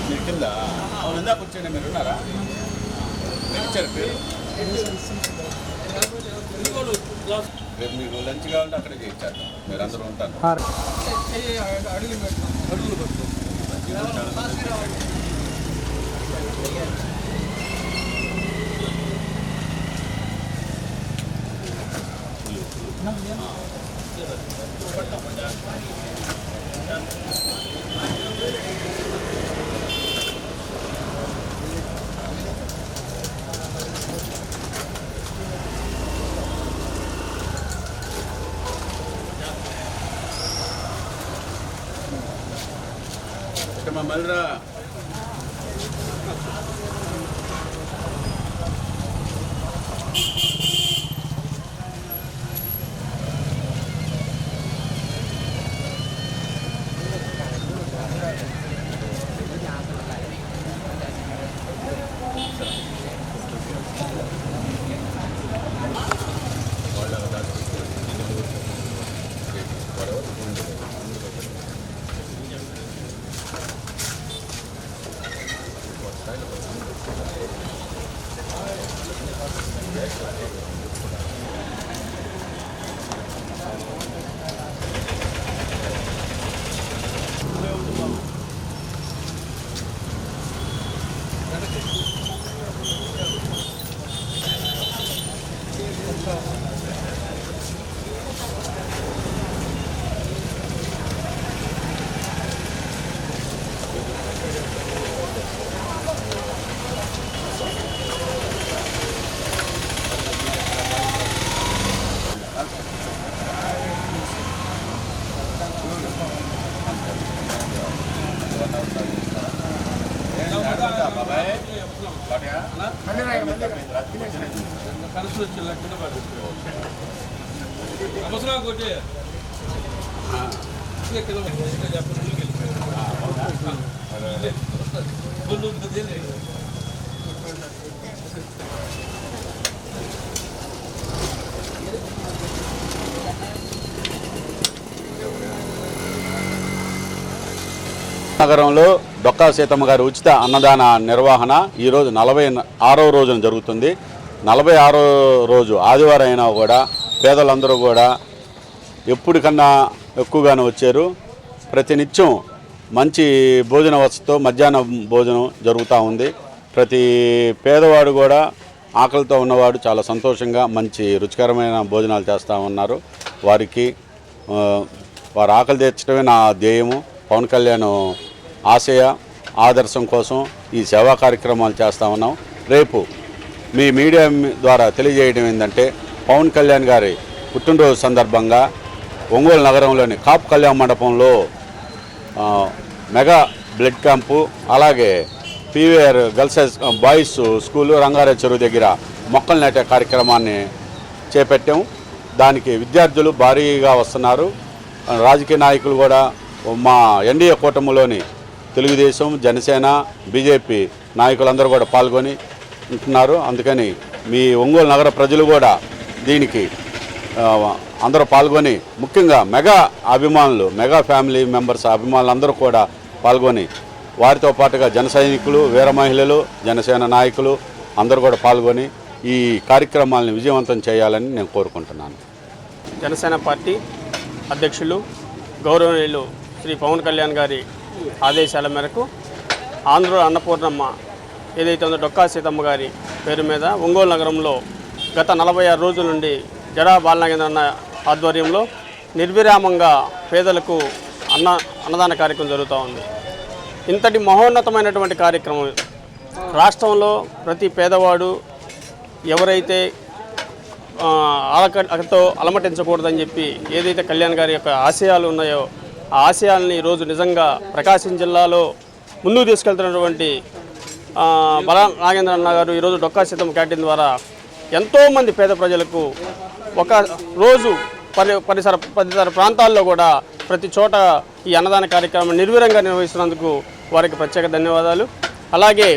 మీరు కింద అవును ఇందాక వచ్చాను. మీరు ఉన్నారా? మీరు ఇచ్చారు పేరు. రేపు మీకు లంచ్ కావాలంటే అక్కడే చేయించారు. మీరు అందరూ ఉంటారు. మళ్ళీ నగరంలో డొక్కా సీతమ్మ గారి ఉచిత అన్నదాన నిర్వహణ ఈరోజు 46వ రోజున జరుగుతుంది. 46వ రోజు ఆదివారం అయినా కూడా పేదలందరూ కూడా ఎప్పటికన్నా ఎక్కువగానే వచ్చారు. ప్రతినిత్యం మంచి భోజన వసతితో మధ్యాహ్నం భోజనం జరుగుతూ ఉంది. ప్రతి పేదవాడు కూడా ఆకలితో ఉన్నవాడు చాలా సంతోషంగా మంచి రుచికరమైన భోజనాలు చేస్తూ ఉన్నారు. వారి ఆకలి తీర్చడమే నా ధ్యేయము. పవన్ కళ్యాణ్ ఆశయ ఆదర్శం కోసం ఈ సేవా కార్యక్రమాలు చేస్తూ ఉన్నాం. రేపు మీ మీడియా ద్వారా తెలియజేయడం ఏంటంటే పవన్ కళ్యాణ్ గారి పుట్టినరోజు సందర్భంగా ఒంగోలు నగరంలోని కాపు కళ్యాణ మండపంలో మెగా బ్లడ్ క్యాంపు, అలాగే PVR girls boys school Rangareddy చెరువు దగ్గర మొక్కలు నాటే కార్యక్రమాన్ని చేపట్టాము. దానికి విద్యార్థులు భారీగా వస్తున్నారు. రాజకీయ నాయకులు కూడా మా ఎన్డీఏ కూటమిలోని తెలుగుదేశం, జనసేన, బీజేపీ నాయకులందరూ కూడా పాల్గొని ఉంటున్నారు. అందుకని మీ ఒంగోలు నగర ప్రజలు కూడా దీనికి అందరూ పాల్గొని, ముఖ్యంగా మెగా అభిమానులు, మెగా ఫ్యామిలీ మెంబర్స్ అభిమానులు అందరూ కూడా పాల్గొని, వారితో పాటుగా జన సైనికులు, వీర మహిళలు, జనసేన నాయకులు అందరూ కూడా పాల్గొని ఈ కార్యక్రమాలను విజయవంతం చేయాలని నేను కోరుకుంటున్నాను. జనసేన పార్టీ అధ్యక్షులు గౌరవనీయులు శ్రీ పవన్ కళ్యాణ్ గారి ఆదేశాల మేరకు ఆంధ్ర అన్నపూర్ణమ్మ ఏదైతే ఉందో డొక్కా సీతమ్మ గారి పేరు మీద ఒంగోలు నగరంలో గత 46 రోజుల నుండి జడా బాలనాగేంద్ర అన్న ఆధ్వర్యంలో నిర్విరామంగా పేదలకు అన్నదాన కార్యక్రమం జరుగుతూ ఉంది. ఇంతటి మహోన్నతమైనటువంటి కార్యక్రమం రాష్ట్రంలో ప్రతి పేదవాడు ఎవరైతే ఆకలితో అలమటించకూడదని చెప్పి ఏదైతే కళ్యాణ్ గారి యొక్క ఆశయాలు ఉన్నాయో ఆ ఆశయాలని ఈరోజు నిజంగా ప్రకాశం జిల్లాలో ముందుకు తీసుకెళ్తున్నటువంటి బలా నాగేంద్ర అన్న గారు ఈరోజు డొక్కా సీతమ్మ క్యాంటీన్ ద్వారా ఎంతోమంది పేద ప్రజలకు ఒక రోజు పరిసర ప్రాంతాల్లో కూడా ప్రతి చోట ఈ అన్నదాన కార్యక్రమం నిర్విరంగా నిర్వహిస్తున్నందుకు వారికి ప్రత్యేక ధన్యవాదాలు. అలాగే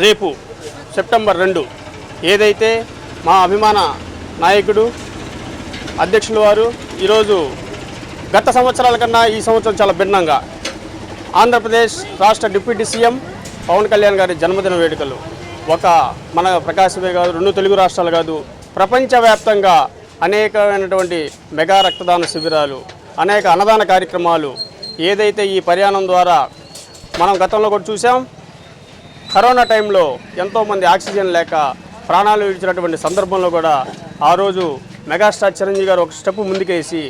రేపు సెప్టెంబర్ 2 ఏదైతే మా అభిమాన నాయకుడు అధ్యక్షుల వారు ఈరోజు గత సంవత్సరాల కన్నా ఈ సంవత్సరం చాలా భిన్నంగా ఆంధ్రప్రదేశ్ రాష్ట్ర డిప్యూటీ సీఎం పవన్ కళ్యాణ్ గారి జన్మదిన వేడుకలు మన ప్రకాశమే కాదు, 2 తెలుగు రాష్ట్రాలు కాదు, ప్రపంచవ్యాప్తంగా అనేకమైనటువంటి మెగా రక్తదాన శిబిరాలు, అనేక అన్నదాన కార్యక్రమాలు ఏదైతే ఈ ప్రయాణం ద్వారా మనం గతంలో కూడా చూసాం. కరోనా టైంలో ఎంతోమంది ఆక్సిజన్ లేక ప్రాణాలు విడిచినటువంటి సందర్భంలో కూడా ఆ రోజు మెగాస్టార్ చిరంజీవి గారు ఒక స్టెప్ ముందుకేసి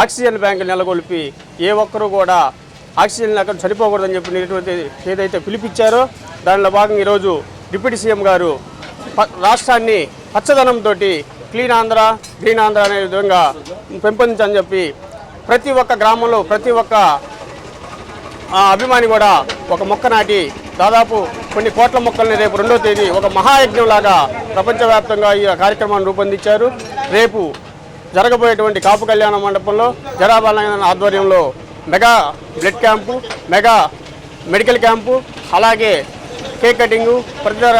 ఆక్సిజన్ బ్యాంకులు నెలకొల్పి ఏ ఒక్కరూ కూడా ఆక్సిజన్ లేక చనిపోకూడదని చెప్పినటువంటి ఏదైతే పిలిపించారో దానిలో భాగంగా ఈరోజు డిప్యూటీ సీఎం గారు రాష్ట్రాన్ని పచ్చదనంతో క్లీన్ ఆంధ్ర, గ్రీన్ ఆంధ్ర అనే విధంగా పెంపొందించని చెప్పి ప్రతి ఒక్క గ్రామంలో ప్రతి ఒక్క అభిమాని కూడా ఒక మొక్క నాటి దాదాపు కొన్ని కోట్ల మొక్కల్ని రేపు 2వ తేదీ ఒక మహాయజ్ఞంలాగా ప్రపంచవ్యాప్తంగా ఈ కార్యక్రమాన్ని రూపొందించారు. రేపు జరగబోయేటువంటి కాపు కళ్యాణ మండపంలో జరాబాలైన ఆధ్వర్యంలో mega blood camp, mega medical camp, అలాగే కేక్ కటింగు తదితర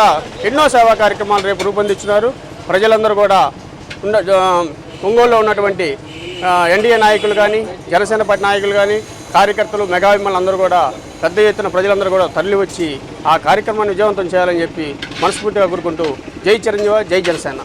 ఎన్నో సేవా కార్యక్రమాలు రేపు రూపొందించున్నారు. ప్రజలందరూ కూడా ఒంగోలులో ఉన్నటువంటి ఎన్డీఏ నాయకులు కానీ, జనసేన పార్టీ నాయకులు కానీ, కార్యకర్తలు, మెగాభిమానులు అందరూ కూడా పెద్ద ఎత్తున ప్రజలందరూ కూడా తరలి వచ్చి ఆ కార్యక్రమాన్ని విజయవంతం చేయాలని చెప్పి మనస్ఫూర్తిగా కోరుకుంటూ జై చిరంజీవి, జై జనసేన.